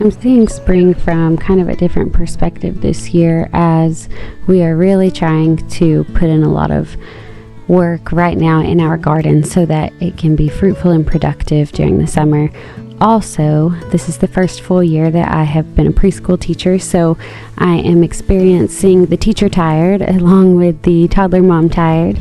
I'm seeing spring from kind of a different perspective this year, as we are really trying to put in a lot of work right now in our garden so that it can be fruitful and productive during the summer. Also, this is the first full year that I have been a preschool teacher, so I am experiencing the teacher tired along with the toddler mom tired,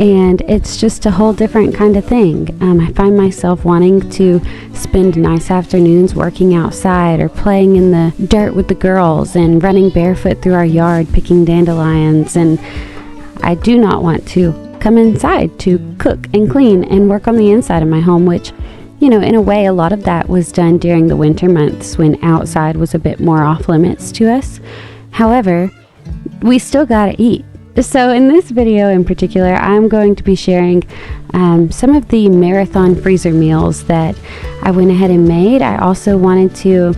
and it's just a whole different kind of thing. I find myself wanting to spend nice afternoons working outside or playing in the dirt with the girls and running barefoot through our yard picking dandelions, and I do not want to come inside to cook and clean and work on the inside of my home, which, you know, in a way, a lot of that was done during the winter months when outside was a bit more off limits to us. However, we still gotta eat. So in this video in particular, I'm going to be sharing some of the marathon freezer meals that I went ahead and made. I also wanted to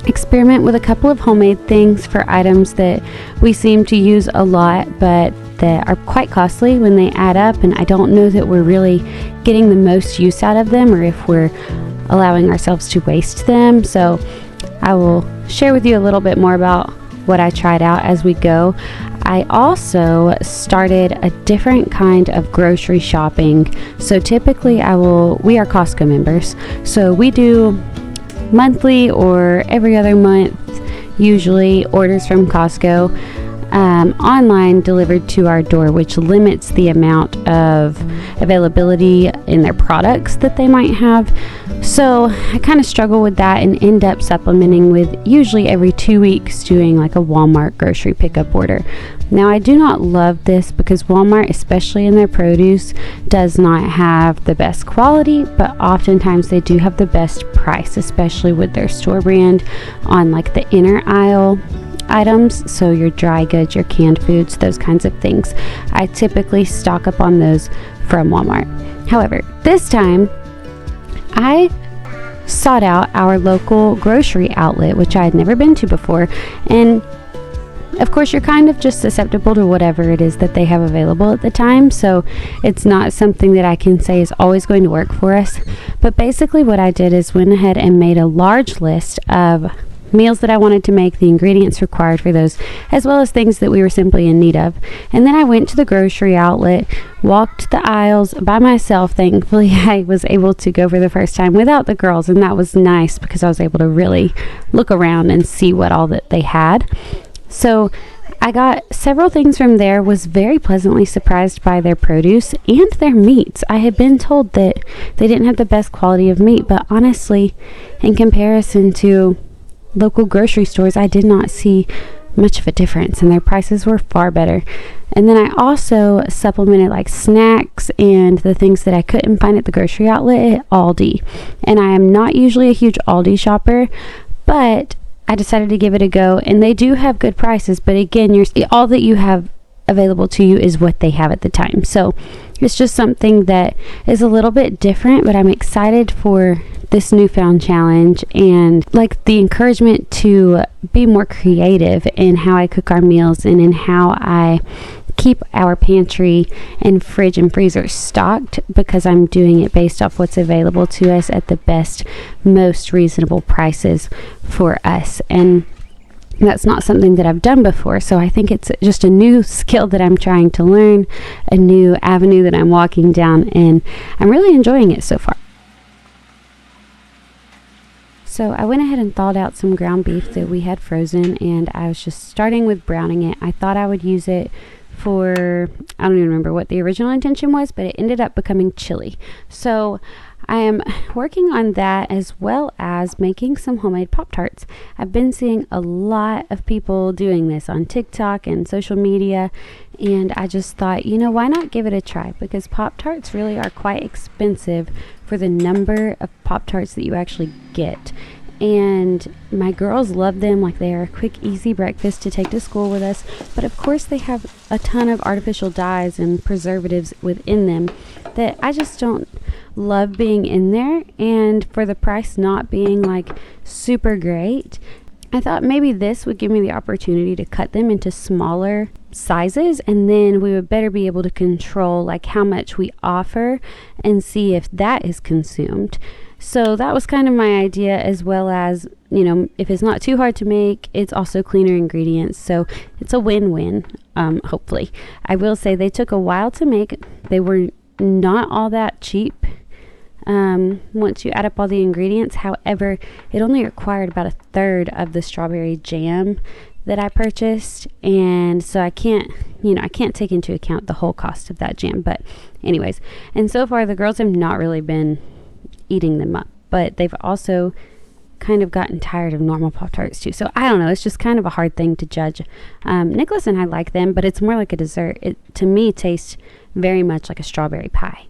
experiment with a couple of homemade things for items that we seem to use a lot, but that are quite costly when they add up, and I don't know that we're really getting the most use out of them, or if we're allowing ourselves to waste them. So I will share with you a little bit more about what I tried out as we go. I also started a different kind of grocery shopping. So typically we are Costco members, so we do monthly or every other month usually orders from Costco, online delivered to our door, which limits the amount of availability in their products that they might have. So I kind of struggle with that and end up supplementing with usually every 2 weeks doing like a Walmart grocery pickup order. Now, I do not love this because Walmart, especially in their produce, does not have the best quality, but oftentimes they do have the best price, especially with their store brand on like the inner aisle items, so your dry goods, your canned foods, those kinds of things. I typically stock up on those from Walmart. However, this time I sought out our local grocery outlet, which I had never been to before, and of course you're kind of just susceptible to whatever it is that they have available at the time, so it's not something that I can say is always going to work for us. But basically what I did is went ahead and made a large list of meals that I wanted to make, the ingredients required for those, as well as things that we were simply in need of. And then I went to the grocery outlet, walked the aisles by myself. Thankfully, I was able to go for the first time without the girls, and that was nice because I was able to really look around and see what all that they had. So I got several things from there, was very pleasantly surprised by their produce and their meats. I had been told that they didn't have the best quality of meat, but honestly, in comparison to local grocery stores, I did not see much of a difference, and their prices were far better. And then I also supplemented like snacks and the things that I couldn't find at the grocery outlet at Aldi. And I am not usually a huge Aldi shopper, but I decided to give it a go, and they do have good prices, but again, all that you have available to you is what they have at the time. So it's just something that is a little bit different, but I'm excited for this newfound challenge and like the encouragement to be more creative in how I cook our meals and in how I keep our pantry and fridge and freezer stocked, because I'm doing it based off what's available to us at the best, most reasonable prices for us. And that's not something that I've done before, so I think it's just a new skill that I'm trying to learn, a new avenue that I'm walking down, and I'm really enjoying it so far. So I went ahead and thawed out some ground beef that we had frozen, and I was just starting with browning it. I thought I would use it for, I don't even remember what the original intention was, but it ended up becoming chili. So I am working on that, as well as making some homemade Pop-Tarts. I've been seeing a lot of people doing this on TikTok and social media, and I just thought, you know, why not give it a try? Because Pop-Tarts really are quite expensive for the number of Pop-Tarts that you actually get. And my girls love them, like they are a quick, easy breakfast to take to school with us. But of course they have a ton of artificial dyes and preservatives within them that I just don't love being in there. And for the price not being like super great, I thought maybe this would give me the opportunity to cut them into smaller sizes, and then we would better be able to control like how much we offer and see if that is consumed. So that was kind of my idea, as well as, you know, if it's not too hard to make, it's also cleaner ingredients. So it's a win-win, hopefully. I will say they took a while to make. They were not all that cheap once you add up all the ingredients. However, it only required about 1/3 of the strawberry jam that I purchased, and so I can't take into account the whole cost of that jam. But anyways, and so far the girls have not really been eating them up, but they've also kind of gotten tired of normal Pop-Tarts too. So I don't know, it's just kind of a hard thing to judge. Nicholas and I like them, but it's more like a dessert. It to me tastes very much like a strawberry pie.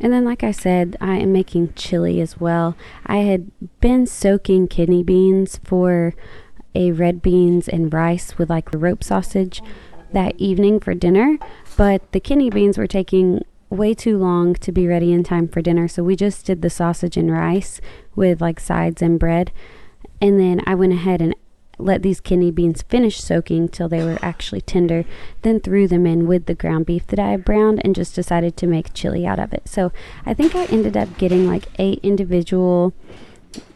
And then, like I said, I am making chili as well. I had been soaking kidney beans for a red beans and rice with like rope sausage that evening for dinner, but the kidney beans were taking way too long to be ready in time for dinner, so we just did the sausage and rice with like sides and bread. And then I went ahead and let these kidney beans finish soaking till they were actually tender, then threw them in with the ground beef that I had browned and just decided to make chili out of it. So I think I ended up getting like 8 individual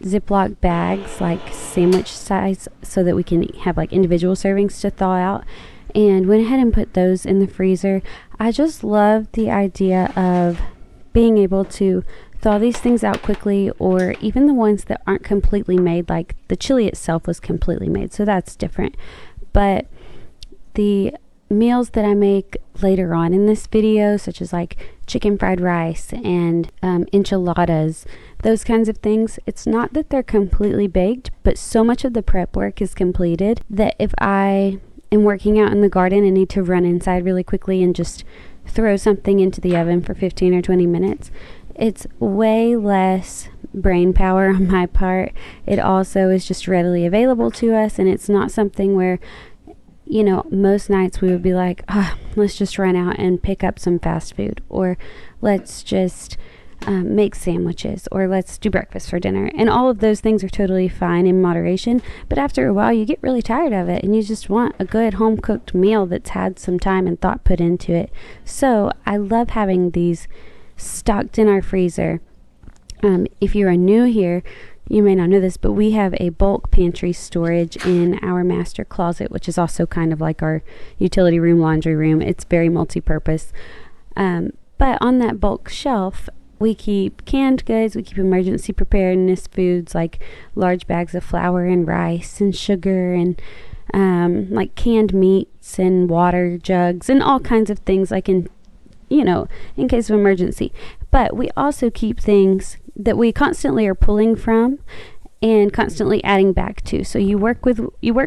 Ziploc bags, like sandwich size, so that we can have like individual servings to thaw out, and went ahead and put those in the freezer. I just love the idea of being able to thaw these things out quickly, or even the ones that aren't completely made, like the chili itself was completely made, so that's different. But the meals that I make later on in this video, such as like chicken fried rice and enchiladas, those kinds of things, it's not that they're completely baked, but so much of the prep work is completed that if I am working out in the garden and need to run inside really quickly and just throw something into the oven for 15 or 20 minutes, it's way less brain power on my part. It also is just readily available to us, and it's not something where, you know, most nights we would be like, let's just run out and pick up some fast food, or let's just make sandwiches, or let's do breakfast for dinner. And all of those things are totally fine in moderation, but after a while you get really tired of it and you just want a good home cooked meal that's had some time and thought put into it. So I love having these stocked in our freezer. If you are new here, you may not know this, but we have a bulk pantry storage in our master closet, which is also kind of like our utility room, laundry room. It's very multi-purpose. But on that bulk shelf, we keep canned goods, we keep emergency preparedness foods like large bags of flour and rice and sugar, and like canned meats and water jugs and all kinds of things, like in case of emergency. But we also keep things that we constantly are pulling from and constantly adding back to. So you work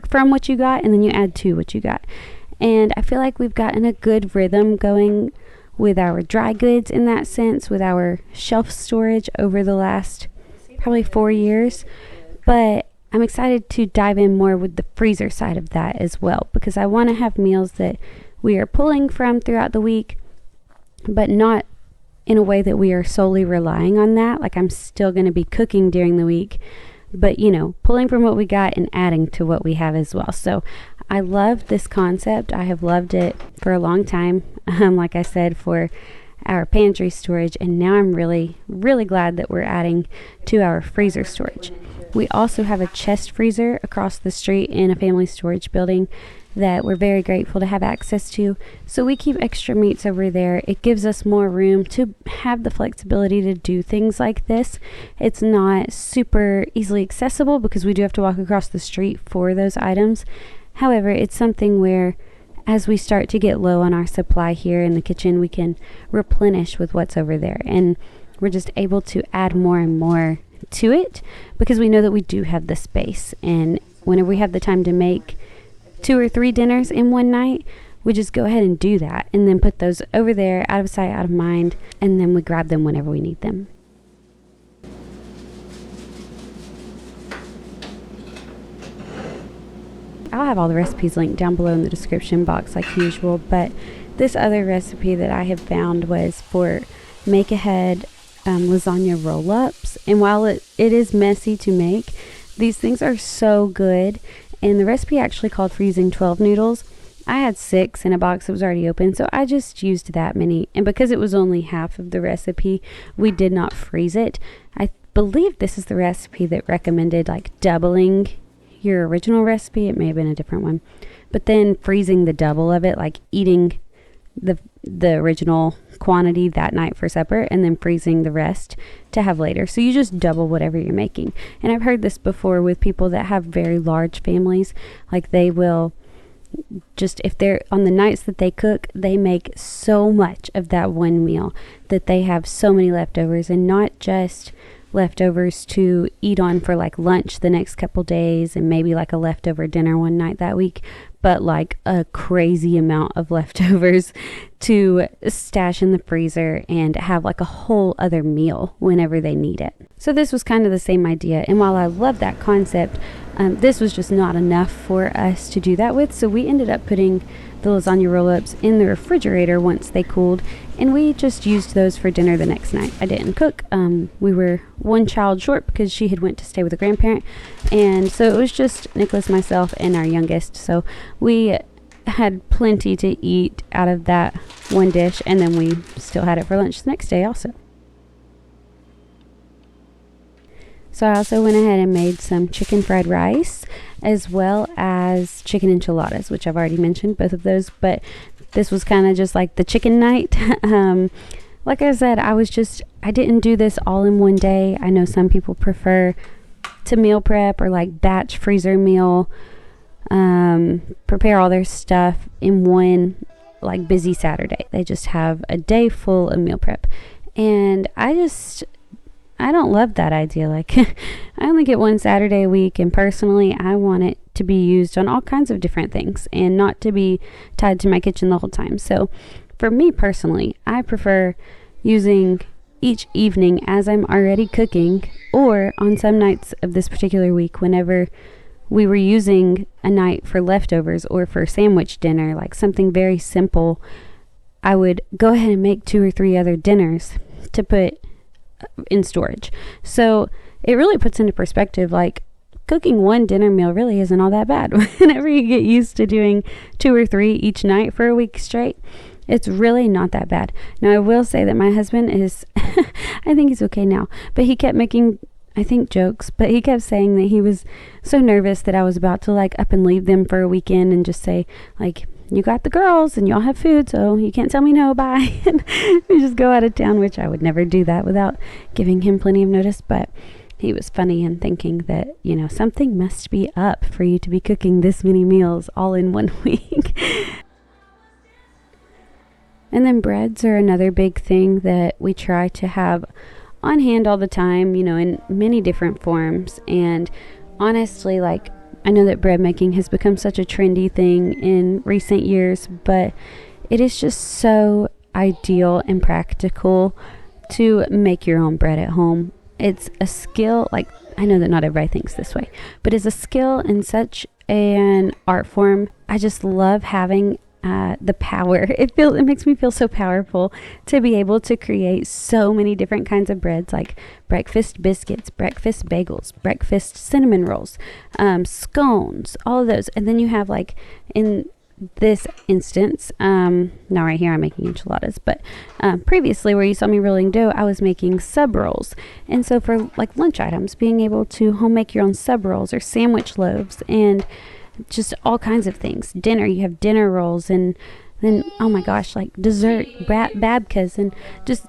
from what you got, and then you add to what you got. And I feel like we've gotten a good rhythm going with our dry goods in that sense, with our shelf storage over the last probably 4 years. But I'm excited to dive in more with the freezer side of that as well, because I want to have meals that we are pulling from throughout the week, but not in a way that we are solely relying on that. Like, I'm still going to be cooking during the week, but pulling from what we got and adding to what we have as well. So I love this concept. I have loved it for a long time, like I said, for our pantry storage, and now I'm really, really glad that we're adding to our freezer storage. We also have a chest freezer across the street in a family storage building that we're very grateful to have access to. So we keep extra meats over there. It gives us more room to have the flexibility to do things like this. It's not super easily accessible because we do have to walk across the street for those items. However, it's something where as we start to get low on our supply here in the kitchen, we can replenish with what's over there. And we're just able to add more and more to it because we know that we do have the space. And whenever we have the time to make 2 or 3 dinners in one night, we just go ahead and do that, and then put those over there, out of sight, out of mind, and then we grab them whenever we need them. I'll have all the recipes linked down below in the description box like usual, but this other recipe that I have found was for make ahead lasagna roll ups. And while it is messy to make, these things are so good. And the recipe actually called for using 12 noodles. I had 6 in a box that was already open, so I just used that many. And because it was only half of the recipe, we did not freeze it. I believe this is the recipe that recommended like doubling your original recipe. It may have been a different one. But then freezing the double of it, like eating the original quantity that night for supper and then freezing the rest to have later. So you just double whatever you're making. And I've heard this before with people that have very large families. Like they will just, if they're on the nights that they cook, they make so much of that one meal that they have so many leftovers, and not just leftovers to eat on for like lunch the next couple days and maybe like a leftover dinner one night that week, but like a crazy amount of leftovers to stash in the freezer and have like a whole other meal whenever they need it. So this was kind of the same idea, and while I love that concept, this was just not enough for us to do that with, so we ended up putting the lasagna roll-ups in the refrigerator once they cooled, and we just used those for dinner the next night. I didn't cook. We were one child short because she had went to stay with a grandparent, and so it was just Nicholas, myself, and our youngest, so we had plenty to eat out of that one dish, and then we still had it for lunch the next day also. So I also went ahead and made some chicken fried rice as well as chicken enchiladas, which I've already mentioned both of those, but this was kind of just like the chicken night. Like I said, I didn't do this all in one day. I know some people prefer to meal prep or like batch freezer meal, prepare all their stuff in one like busy Saturday. They just have a day full of meal prep. And I don't love that idea. Like, I only get one Saturday a week, and personally, I want it to be used on all kinds of different things and not to be tied to my kitchen the whole time. So, for me personally, I prefer using each evening as I'm already cooking, or on some nights of this particular week, whenever we were using a night for leftovers or for sandwich dinner, like something very simple, I would go ahead and make 2 or 3 other dinners to put in storage. So it really puts into perspective, like cooking one dinner meal really isn't all that bad. Whenever you get used to doing 2 or 3 each night for a week straight, it's really not that bad. Now I will say that my husband is I think he's okay now, but he kept making, I think, jokes, but he kept saying that he was so nervous that I was about to like up and leave them for a weekend and just say like, you got the girls and y'all have food, so you can't tell me no, bye. And we just go out of town, which I would never do that without giving him plenty of notice. But he was funny and thinking that, you know, something must be up for you to be cooking this many meals all in one week. And then breads are another big thing that we try to have on hand all the time, you know, in many different forms. And honestly, like, I know that bread making has become such a trendy thing in recent years, but it is just so ideal and practical to make your own bread at home. It's a skill, like, I know that not everybody thinks this way, but it's a skill in such an art form. I just love having the power. It makes me feel so powerful to be able to create so many different kinds of breads, like breakfast biscuits, breakfast bagels, breakfast cinnamon rolls, scones, all of those. And then you have, like, in this instance, now right here I'm making enchiladas, but previously where you saw me rolling dough, I was making sub rolls. And so for like lunch items, being able to home make your own sub rolls or sandwich loaves and just all kinds of things. Dinner, you have dinner rolls, and then, oh my gosh, like dessert babkas, and just,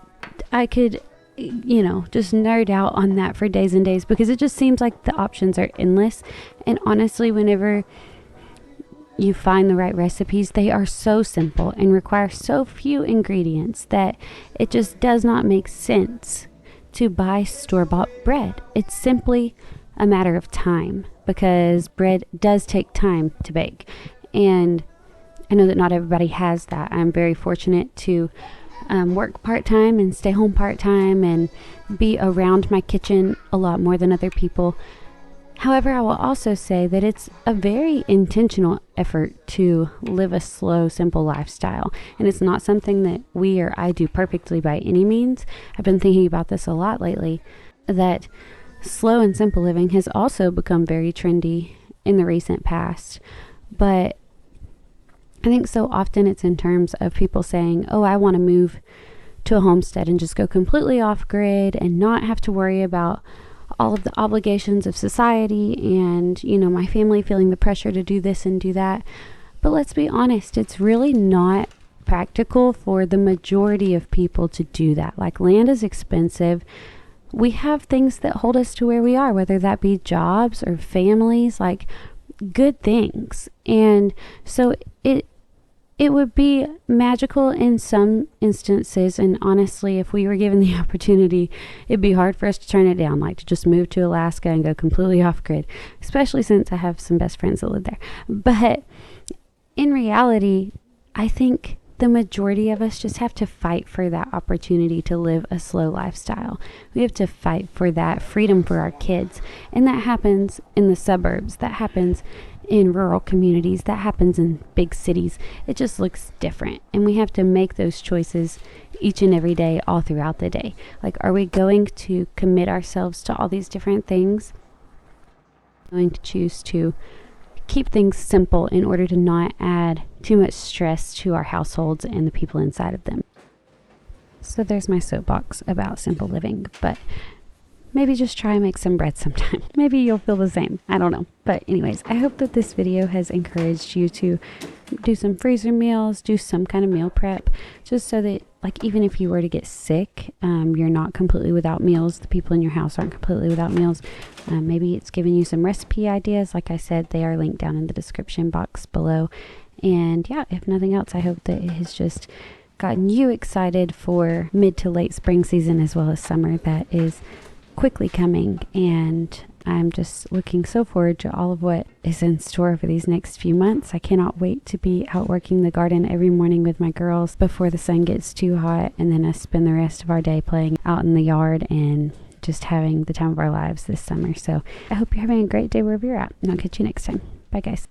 I could, you know, just nerd out on that for days and days, because it just seems like the options are endless. And honestly, whenever you find the right recipes, they are so simple and require so few ingredients that it just does not make sense to buy store-bought bread. It's simply a matter of time, because bread does take time to bake. And I know that not everybody has that. I'm very fortunate to work part-time and stay home part-time and be around my kitchen a lot more than other people. However, I will also say that it's a very intentional effort to live a slow, simple lifestyle. And it's not something that we or I do perfectly by any means. I've been thinking about this a lot lately, that slow and simple living has also become very trendy in the recent past. But I think so often it's in terms of people saying, oh, I want to move to a homestead and just go completely off grid and not have to worry about all of the obligations of society and, my family feeling the pressure to do this and do that. But let's be honest, it's really not practical for the majority of people to do that. Like, land is expensive. We have things that hold us to where we are, whether that be jobs or families, like good things. And so it would be magical in some instances, and honestly, if we were given the opportunity, it'd be hard for us to turn it down, like to just move to Alaska and go completely off grid, especially since I have some best friends that live there. But in reality, I think the majority of us just have to fight for that opportunity to live a slow lifestyle. We have to fight for that freedom for our kids, and that happens in the suburbs, that happens in rural communities, that happens in big cities. It just looks different, and we have to make those choices each and every day, all throughout the day. Like, are we going to commit ourselves to all these different things? Going to choose to keep things simple in order to not add too much stress to our households and the people inside of them. So there's my soapbox about simple living, but maybe just try and make some bread sometime. Maybe you'll feel the same. I don't know. But anyways, I hope that this video has encouraged you to do some freezer meals, do some kind of meal prep, just so that, like, even if you were to get sick, you're not completely without meals. The people in your house aren't completely without meals. Maybe it's giving you some recipe ideas. Like I said, they are linked down in the description box below. And yeah, if nothing else, I hope that it has just gotten you excited for mid to late spring season, as well as summer that is quickly coming. And I'm just looking so forward to all of what is in store for these next few months. I cannot wait to be out working the garden every morning with my girls before the sun gets too hot, and then us spend the rest of our day playing out in the yard and just having the time of our lives this summer. So I hope you're having a great day wherever you're at, and I'll catch you next time. Bye guys.